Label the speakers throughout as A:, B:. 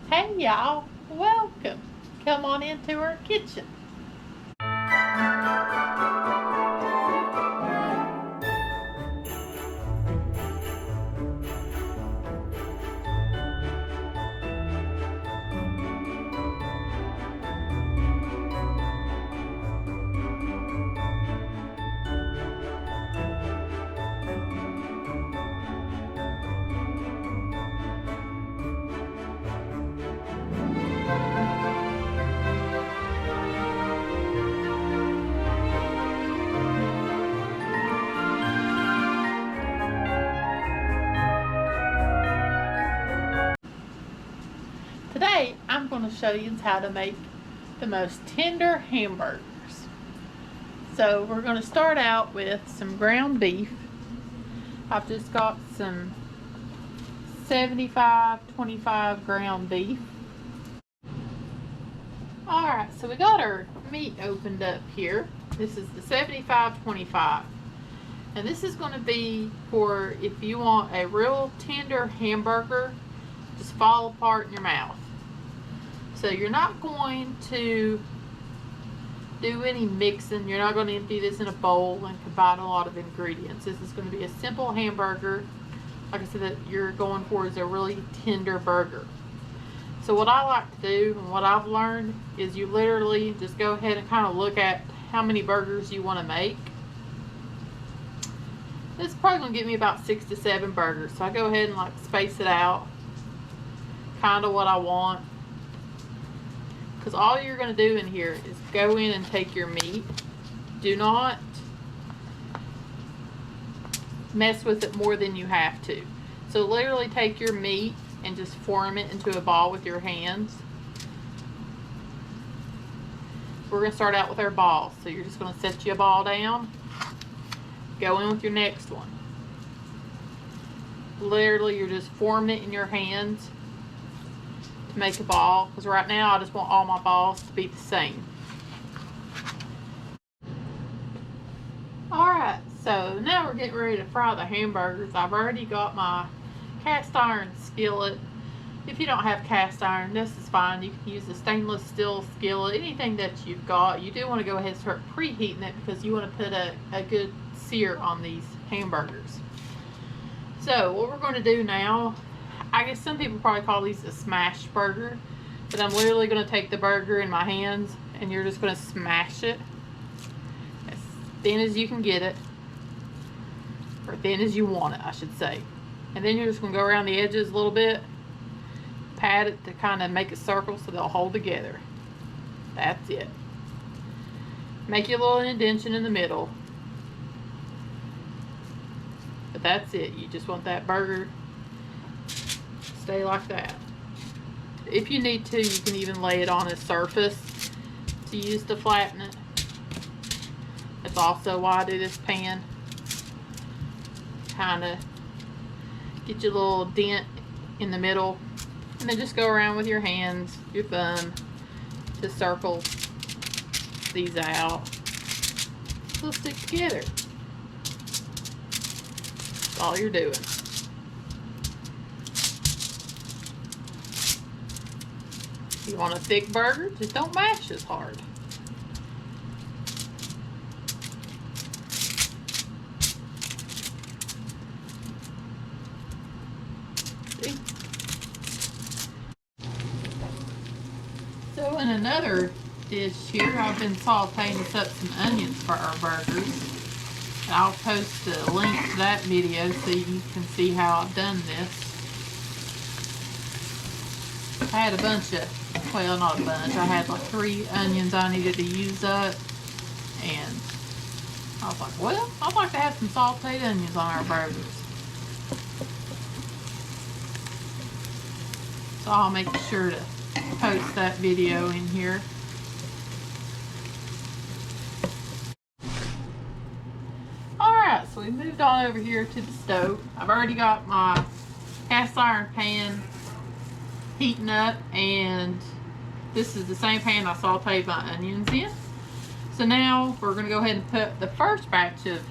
A: Hey y'all, welcome. Come on into our kitchen. Today I'm going to show you how to make the most tender hamburgers. So we're going to start out with some ground beef. I've just got some 75-25 ground beef. Alright, so we got our meat opened up here. This is the 75-25. And this is going to be for if you want a real tender hamburger just fall apart in your mouth. So you're not going to do any mixing. You're not going to empty this in a bowl and combine a lot of ingredients. This is going to be a simple hamburger. Like I said, that you're going for is a really tender burger. So what I like to do and what I've learned is you literally just go ahead and kind of look at how many burgers you want to make. This is probably going to give me about 6 to 7 burgers. So I go ahead and like space it out. Kind of what I want. Because all you're going to do in here is go in and take your meat. Do not mess with it more than you have to. So literally take your meat and just form it into a ball with your hands. We're going to start out with our balls. So you're just going to set your ball down. Go in with your next one. Literally you're just forming it in your hands. Make a ball, because right now I just want all my balls to be the same. Alright, so now we're getting ready to fry the hamburgers. I've already got my cast iron skillet. If you don't have cast iron, this is fine. You can use a stainless steel skillet, anything that you've got. You do want to go ahead and start preheating it because you want to put a good sear on these hamburgers. So what we're going to do now, I guess some people probably call these a smash burger, but I'm literally going to take the burger in my hands and you're just going to smash it as thin as you can get it, or thin as you want it, I should say. And then you're just going to go around the edges a little bit, pat it to kind of make a circle so they'll hold together. That's it. Make your little indentation in the middle. But that's it. You just want that burger stay like that. If you need to, you can even lay it on a surface to use to flatten it. That's also why I do this pan. Kind of get your little dent in the middle, and then just go around with your hands, your thumb, to circle these out. They'll stick together. That's all you're doing. If you want a thick burger, just don't mash as hard. See? So in another dish here, I've been sauteing up some onions for our burgers. And I'll post a link to that video so you can see how I've done this. I had a bunch of, well, not a bunch, I had like 3 onions I needed to use up, and I was like, well, I'd like to have some sauteed onions on our burgers. So I'll make sure to post that video in here. Alright, so we moved on over here to the stove. I've already got my cast iron pan heating up, and this is the same pan I sauteed my onions in. So now we're going to go ahead and put the first batch of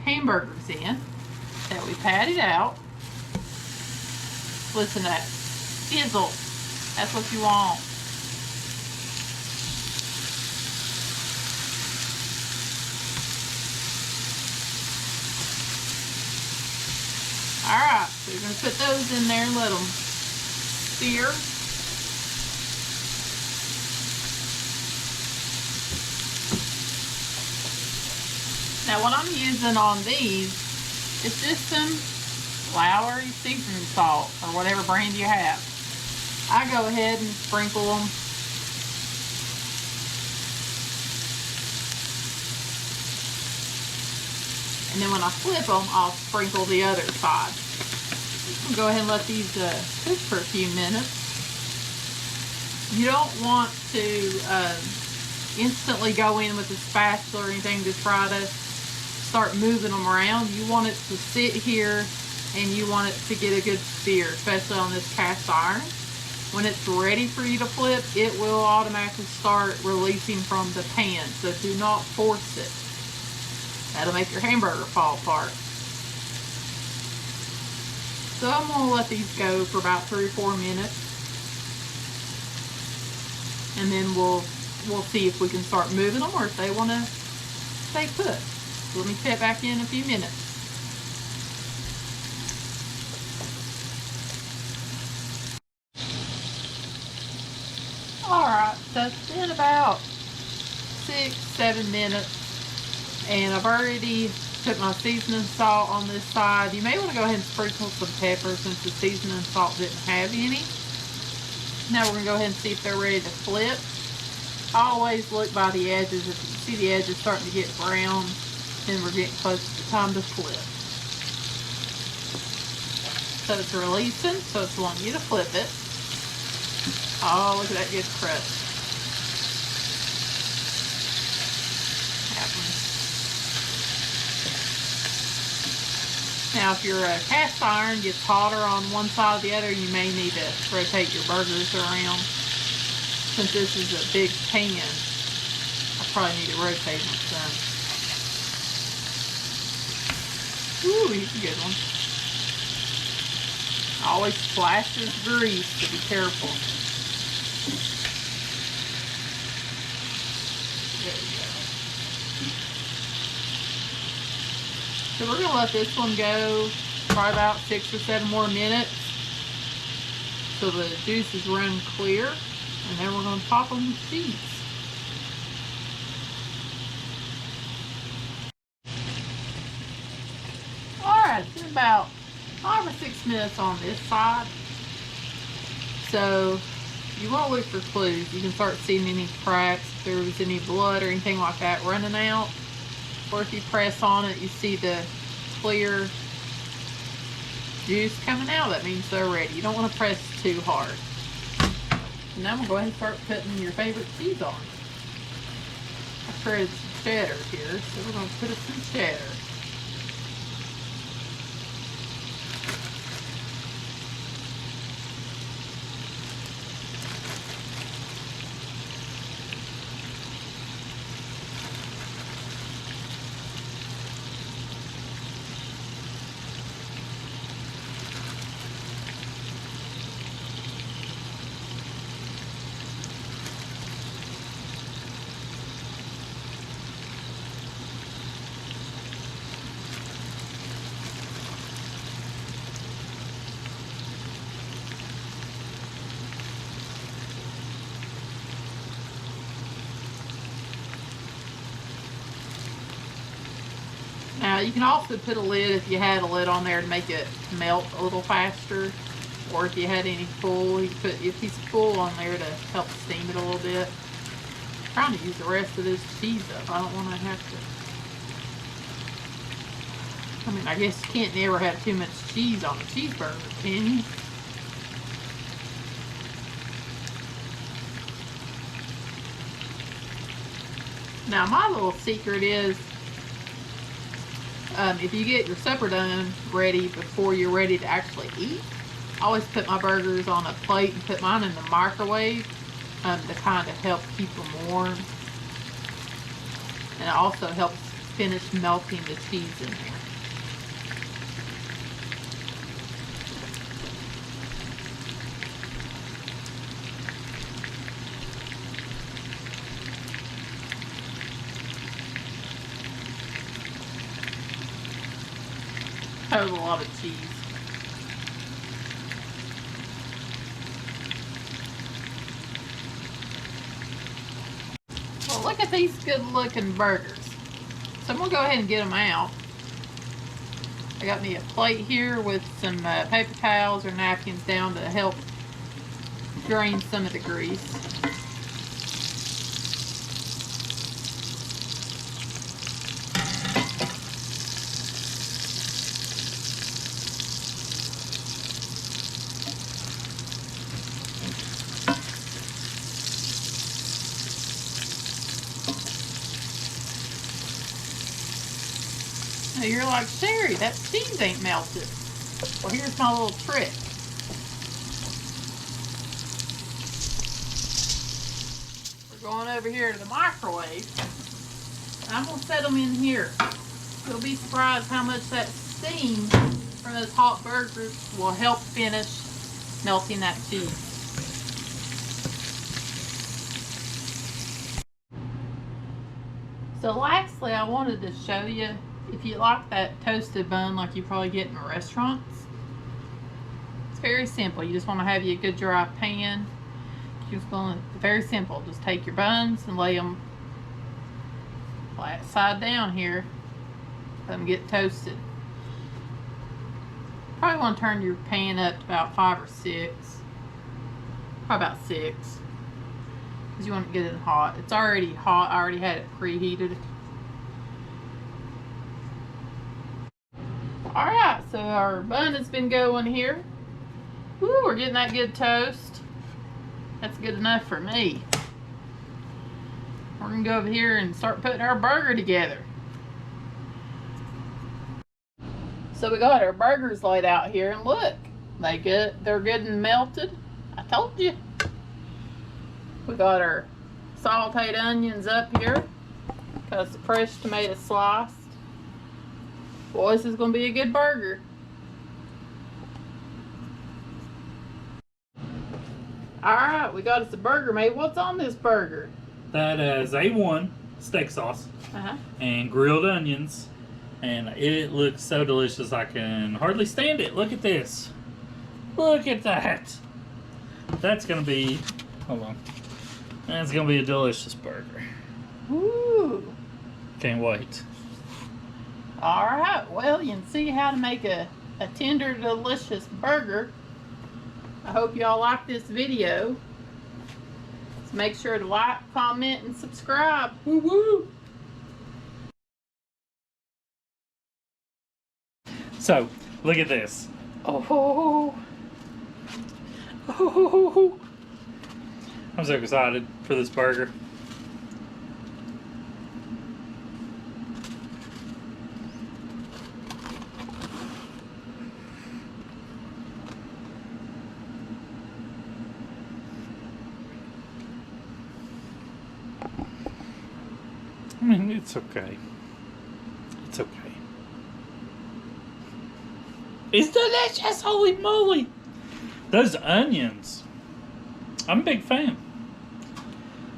A: hamburgers in that we patted out. Listen to that sizzle. That's what you want. Alright, so you're going to put those in there and let them sear. Now what I'm using on these is just some Lowry seasoning salt or whatever brand you have. I go ahead and sprinkle them. And then when I flip them, I'll sprinkle the other side. I'll go ahead and let these cook for a few minutes. You don't want to instantly go in with a spatula or anything to try to start moving them around. You want it to sit here and you want it to get a good sear, especially on this cast iron. When it's ready for you to flip, it will automatically start releasing from the pan, so do not force it. That'll make your hamburger fall apart. So I'm going to let these go for about 3 or 4 minutes. And then we'll see if we can start moving them or if they want to stay put. So let me check back in a few minutes. Alright, so it's been about 6-7 minutes. And I've already put my seasoning salt on this side. You may want to go ahead and sprinkle some pepper since the seasoning salt didn't have any. Now we're going to go ahead and see if they're ready to flip. Always look by the edges. If you see the edges starting to get brown, then we're getting close to the time to flip. So it's releasing, so it's wanting you to flip it. Oh, look at that good crust. Now, if your cast iron gets hotter on one side or the other, you may need to rotate your burgers around. Since this is a big pan, I probably need to rotate them some. Ooh, he's a good one. Always splashes grease, so be careful. There we go. So we're going to let this one go probably about 6 or 7 more minutes so the juices run clear, and then we're going to top them with cheese. Alright, it's been about 5 or 6 minutes on this side. So you want to look for clues. You can start seeing any cracks, if there was any blood or anything like that running out. Or if you press on it, you see the clear juice coming out. That means they're ready. You don't want to press too hard. And now I'm going to go ahead and start putting your favorite cheese on. I shredded some cheddar here, so we're going to put some cheddar. Now you can also put a lid if you had a lid on there to make it melt a little faster, or if you had any full, you put a piece of full on there to help steam it a little bit. I'm trying to use the rest of this cheese up. I don't want to have to. I mean, I guess you can't never have too much cheese on a cheeseburger, can you? Now my little secret is, if you get your supper done ready before you're ready to actually eat, I always put my burgers on a plate and put mine in the microwave to kind of help keep them warm. And it also helps finish melting the cheese in there. total lot of cheese. Well, look at these good looking burgers. So I'm gonna go ahead and get them out. I got me a plate here with some paper towels or napkins down to help drain some of the grease. Now you're like, Sherry, that cheese ain't melted. Well, here's my little trick. We're going over here to the microwave. I'm going to set them in here. You'll be surprised how much that steam from those hot burgers will help finish melting that cheese. So lastly, I wanted to show you, if you like that toasted bun like you probably get in restaurants, it's very simple. You just want to have you a good dry pan. You're just going to, very simple, just take your buns and lay them flat side down here. Let them get toasted. Probably want to turn your pan up to about 5 or 6. Probably about 6. Because you want to get it hot. It's already hot. I already had it preheated. Alright, so our bun has been going here. Woo, we're getting that good toast. That's good enough for me. We're going to go over here and start putting our burger together. So we got our burgers laid out here, and look, they're good and melted. I told you. We got our sauteed onions up here. Got some fresh tomato sliced. Boy, this is going to be a good burger. Alright, we got us a burger made. What's on this burger?
B: That is A1 steak sauce and grilled onions. And it looks so delicious I can hardly stand it. Look at this. Look at that. That's going to be, hold on. That's going to be a delicious burger.
A: Woo!
B: Can't wait.
A: Alright, well, you can see how to make a tender, delicious burger. I hope y'all like this video. So make sure to like, comment, and subscribe. Woo woo!
B: So, look at this.
A: Oh.
B: Oh. I'm so excited for this burger. I mean, it's okay. It's okay. It's delicious, holy moly! Those onions. I'm a big fan.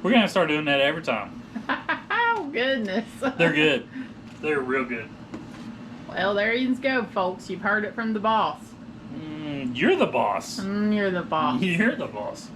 B: We're gonna have to start doing that every time.
A: Oh, goodness.
B: They're good. They're real good.
A: Well, there you go, folks. You've heard it from the boss.
B: You're the boss.
A: You're the boss.
B: You're the boss.